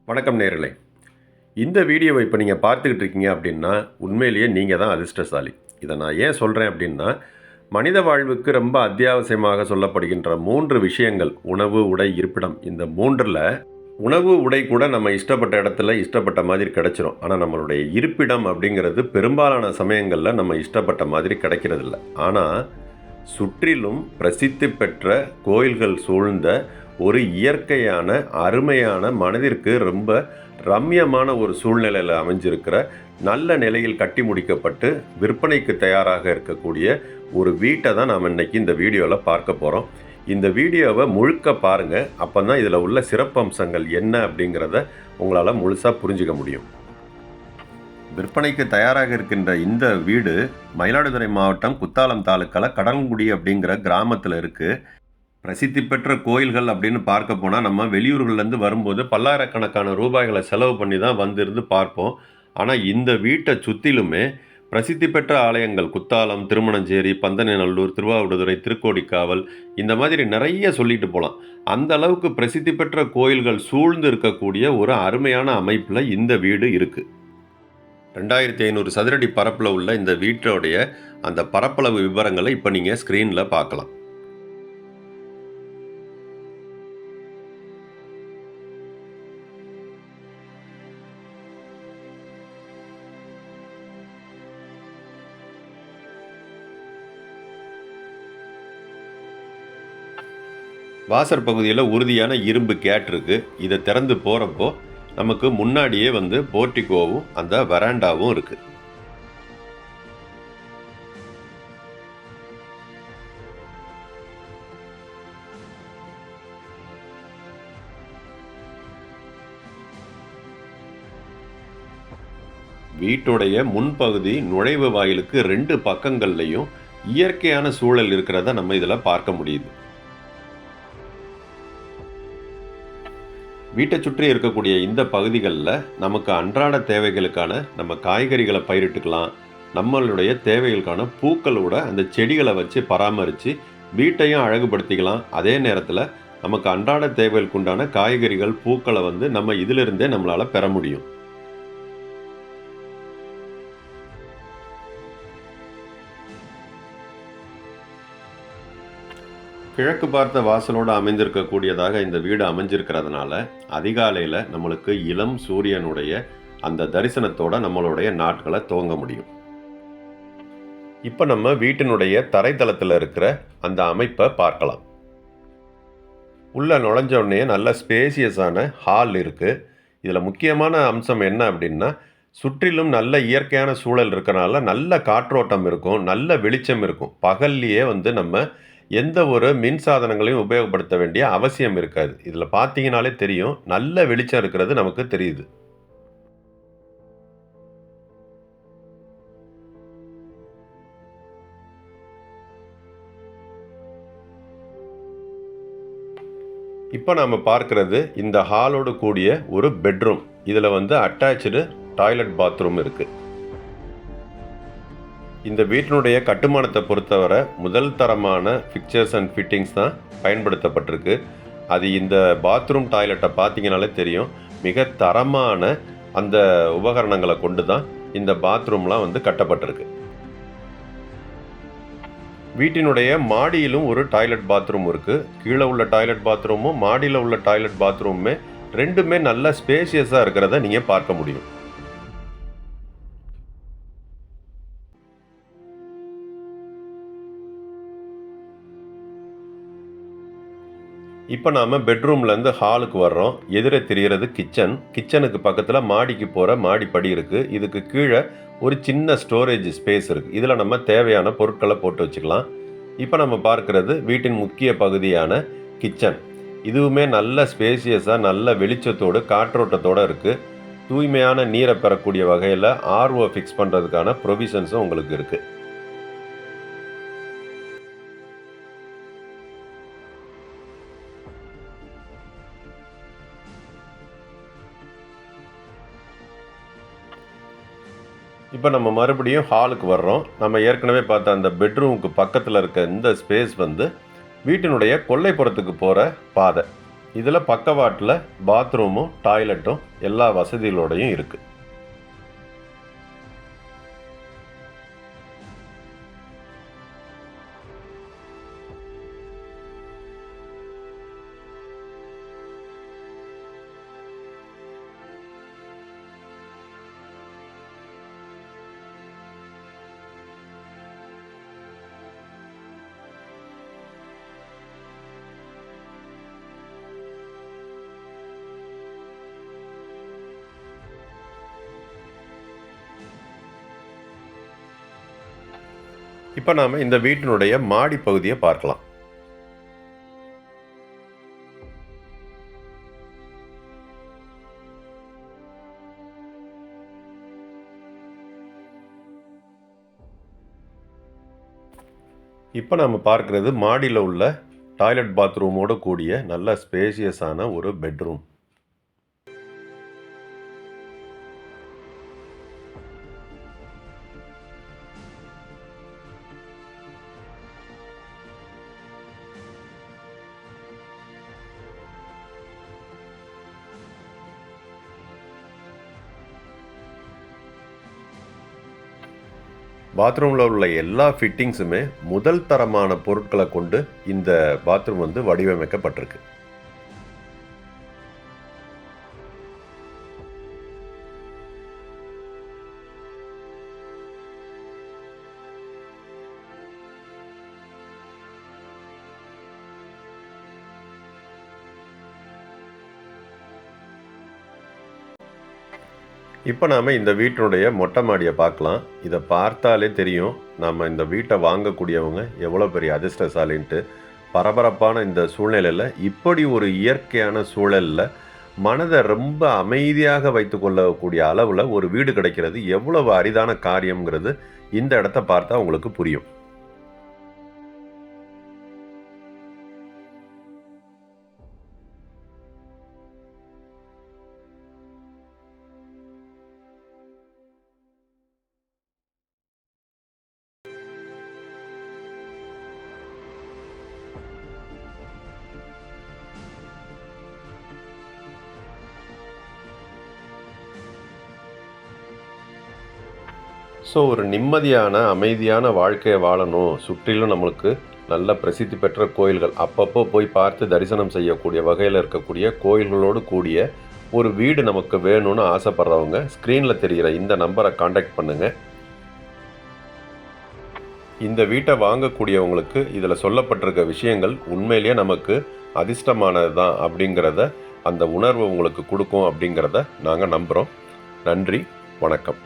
வணக்கம் நேயர்களே. இந்த வீடியோவை இப்போ நீங்கள் பார்த்துக்கிட்டு இருக்கீங்க அப்படின்னா, உண்மையிலேயே நீங்கள் தான் அதிர்ஷ்டசாலி. இதை நான் ஏன் சொல்கிறேன் அப்படின்னா, மனித வாழ்வுக்கு ரொம்ப அத்தியாவசியமாக சொல்லப்படுகின்ற 3 விஷயங்கள் உணவு, உடை, இருப்பிடம். இந்த 3ல் உணவு, உடை கூட நம்ம இஷ்டப்பட்ட இடத்துல இஷ்டப்பட்ட மாதிரி கிடைச்சிரும். ஆனால் நம்மளுடைய இருப்பிடம் அப்படிங்கிறது பெரும்பாலான சமயங்களில் நம்ம இஷ்டப்பட்ட மாதிரி கிடைக்கிறதில்ல. ஆனால் சுற்றிலும் பிரசித்தி பெற்ற கோயில்கள் சூழ்ந்த ஒரு இயற்கையான அருமையான மனதிற்கு ரொம்ப ரம்யமான ஒரு சூழ்நிலையில் அமைஞ்சிருக்கிற நல்ல நிலையில் கட்டி முடிக்கப்பட்டு விற்பனைக்கு தயாராக இருக்கக்கூடிய ஒரு வீட்டை தான் நாம் இன்றைக்கி இந்த வீடியோவில் பார்க்க போகிறோம். இந்த வீடியோவை முழுக்க பாருங்கள். அப்போ தான் இதில் உள்ள சிறப்பம்சங்கள் என்ன அப்படிங்கிறத உங்களால் முழுசாக புரிஞ்சிக்க முடியும். விற்பனைக்கு தயாராக இருக்கின்ற இந்த வீடு மயிலாடுதுறை மாவட்டம் குத்தாலம் தாலுக்கால கடல்குடி அப்படிங்கிற கிராமத்தில் இருக்குது. பிரசித்தி பெற்ற கோயில்கள் அப்படின்னு பார்க்க போனால் நம்ம வெளியூர்கள்லேருந்து வரும்போது பல்லாயிரக்கணக்கான ரூபாய்களை செலவு பண்ணி தான் வந்திருந்து பார்ப்போம். ஆனால் இந்த வீட்டை சுற்றிலுமே பிரசித்தி பெற்ற ஆலயங்கள் குத்தாலம், திருமணஞ்சேரி, பந்தனைநல்லூர், திருவாவடுதுறை, திருக்கோடிக்காவல், இந்த மாதிரி நிறைய சொல்லிட்டு போகலாம். அந்த அளவுக்கு பிரசித்தி பெற்ற கோயில்கள் சூழ்ந்து இருக்கக்கூடிய ஒரு அருமையான அமைப்பில் இந்த வீடு இருக்குது. 2500 சதுரடி பரப்பில் உள்ள இந்த வீட்டோடைய அந்த பரப்பளவு விவரங்களை இப்போ நீங்கள் ஸ்க்ரீனில் பார்க்கலாம். வாசற் பகுதியில் உறுதியான இரும்பு கேட் இருக்குது. இதை திறந்து போகிறப்போ நமக்கு முன்னாடியே போர்ட்டிகோவும் அந்த வராண்டாவும் இருக்குது. வீட்டுடைய முன்பகுதி நுழைவு வாயிலுக்கு 2 பக்கங்கள்லையும் இயற்கையான சூழல் இருக்கிறத நம்ம இதில் பார்க்க முடியுது. வீட்டை சுற்றி இருக்கக்கூடிய இந்த பகுதிகளில் நமக்கு அன்றாட தேவைகளுக்கான நம்ம காய்கறிகளை பயிரிட்டுக்கலாம். நம்மளுடைய தேவைகளுக்கான பூக்களோட அந்த செடிகளை வச்சு பராமரித்து வீட்டையும் அழகுபடுத்திக்கலாம். அதே நேரத்தில் நமக்கு அன்றாட தேவைகளுக்கு உண்டான காய்கறிகள், பூக்களை நம்ம இதிலிருந்தே நம்மளால் பெற முடியும். கிழக்கு பார்த்த வாசலோடு அமைந்திருக்கக்கூடியதாக இந்த வீடு அமைஞ்சிருக்கிறதுனால அதிகாலையில் நம்மளுக்கு இளம் சூரியனுடைய அந்த தரிசனத்தோட நம்மளுடைய நாட்களை துவங்க முடியும். இப்போ நம்ம வீட்டினுடைய தரைத்தளத்தில் இருக்கிற அந்த அமைப்பை பார்க்கலாம். உள்ள நுழைஞ்ச உடனே நல்ல ஸ்பேசியஸான ஹால் இருக்குது. இதில் முக்கியமான அம்சம் என்ன அப்படின்னா, சுற்றிலும் நல்ல இயற்கையான சூழல் இருக்கனால நல்ல காற்றோட்டம் இருக்கும், நல்ல வெளிச்சம் இருக்கும். பகல்லையே நம்ம எந்த ஒரு மின் சாதனங்களையும் உபயோகப்படுத்த வேண்டிய அவசியம் இருக்காது. இதில் பார்த்தீங்கனாலே தெரியும், நல்ல வெளிச்சம் இருக்கிறது நமக்கு தெரியுது. இப்போ நாம் பார்க்குறது இந்த ஹாலோடு கூடிய ஒரு பெட்ரூம். இதில் அட்டாச்சு டாய்லெட் பாத்ரூம் இருக்குது. இந்த வீட்டினுடைய கட்டுமானத்தை பொறுத்தவரை முதல் தரமான ஃபிக்சர்ஸ் அண்ட் ஃபிட்டிங்ஸ் தான் பயன்படுத்தப்பட்டிருக்கு. அது இந்த பாத்ரூம் டாய்லெட்டை பார்த்தீங்கனாலே தெரியும், மிக தரமான அந்த உபகரணங்களை கொண்டு தான் இந்த பாத்ரூம்லாம் கட்டப்பட்டிருக்கு. வீட்டினுடைய மாடியிலும் ஒரு டாய்லெட் பாத்ரூம் இருக்குது. கீழே உள்ள டாய்லெட் பாத்ரூமும் மாடியில் உள்ள டாய்லெட் பாத்ரூமுமே ரெண்டுமே நல்ல ஸ்பேசியஸாக இருக்கிறத நீங்கள் பார்க்க முடியும். இப்போ நாம் பெட்ரூம்லேருந்து ஹாலுக்கு வர்றோம். எதிரே தெரிகிறது கிச்சன். கிச்சனுக்கு பக்கத்தில் மாடிக்கு போகிற மாடிப்படி இருக்குது. இதுக்கு கீழே ஒரு சின்ன ஸ்டோரேஜ் ஸ்பேஸ் இருக்குது. இதில் நம்ம தேவையான பொருட்களை போட்டு வச்சுக்கலாம். இப்போ நம்ம பார்க்குறது வீட்டின் முக்கிய பகுதியான கிச்சன். இதுவுமே நல்ல ஸ்பேசியஸாக நல்ல வெளிச்சத்தோடு காற்றோட்டத்தோடு இருக்குது. தூய்மையான நீரை பெறக்கூடிய வகையில் ஆர்ஓ ஃபிக்ஸ் பண்ணுறதுக்கான ப்ரொவிஷன்ஸும் உங்களுக்கு இருக்குது. இப்போ நம்ம மறுபடியும் ஹாலுக்கு வர்றோம். நம்ம ஏற்கனவே பார்த்த அந்த பெட்ரூமுக்கு பக்கத்தில் இருக்க இந்த ஸ்பேஸ் வீட்டினுடைய கொல்லைப்புறத்துக்கு போகிற பாதை. இதில் பக்கவாட்டில் பாத்ரூமும் டாய்லெட்டும் எல்லா வசதிகளோடையும் இருக்குது. இப்போ நாம் இந்த வீட்டினுடைய மாடி பகுதியை பார்க்கலாம். இப்போ நம்ம பார்க்குறது மாடியில் உள்ள டாய்லெட் பாத்ரூமோடு கூடிய நல்ல ஸ்பேசியஸான ஒரு பெட்ரூம். பாத்ரூமில் உள்ள எல்லா ஃபிட்டிங்ஸுமே முதல் தரமான பொருட்களை கொண்டு இந்த பாத்ரூம் வந்து வடிவமைக்கப்பட்டிருக்கு. இப்போ நாம் இந்த வீட்டினுடைய மொட்டை மாடியை பார்க்கலாம். இதை பார்த்தாலே தெரியும் நாம் இந்த வீட்டை வாங்கக்கூடியவங்க எவ்வளோ பெரிய அதிர்ஷ்டசாலின்ட்டு. பரபரப்பான இந்த சூழ்நிலையில் இப்படி ஒரு இயற்கையான சூழலில் மனதை ரொம்ப அமைதியாக வைத்து கொள்ளக்கூடிய அளவில் ஒரு வீடு கிடைக்கிறது எவ்வளவு அரிதான காரியங்கிறது இந்த இடத்த பார்த்தா உங்களுக்கு புரியும். ஒரு நிம்மதியான அமைதியான வாழ்க்கையை வாழணும், சுற்றிலும் நம்மளுக்கு நல்ல பிரசித்தி பெற்ற கோயில்கள் அப்பப்போ போய் பார்த்து தரிசனம் செய்யக்கூடிய வகையில் இருக்கக்கூடிய கோயில்களோடு கூடிய ஒரு வீடு நமக்கு வேணும்னு ஆசைப்படுறவங்க ஸ்க்ரீனில் தெரிகிற இந்த நம்பரை காண்டாக்ட் பண்ணுங்கள். இந்த வீட்டை வாங்கக்கூடியவங்களுக்கு இதில் சொல்லப்பட்டிருக்க விஷயங்கள் உண்மையிலேயே நமக்கு அதிர்ஷ்டமானது தான் அப்படிங்கிறத, அந்த உணர்வு உங்களுக்கு கொடுக்கும் அப்படிங்கிறத நாங்கள் நம்புகிறோம். நன்றி, வணக்கம்.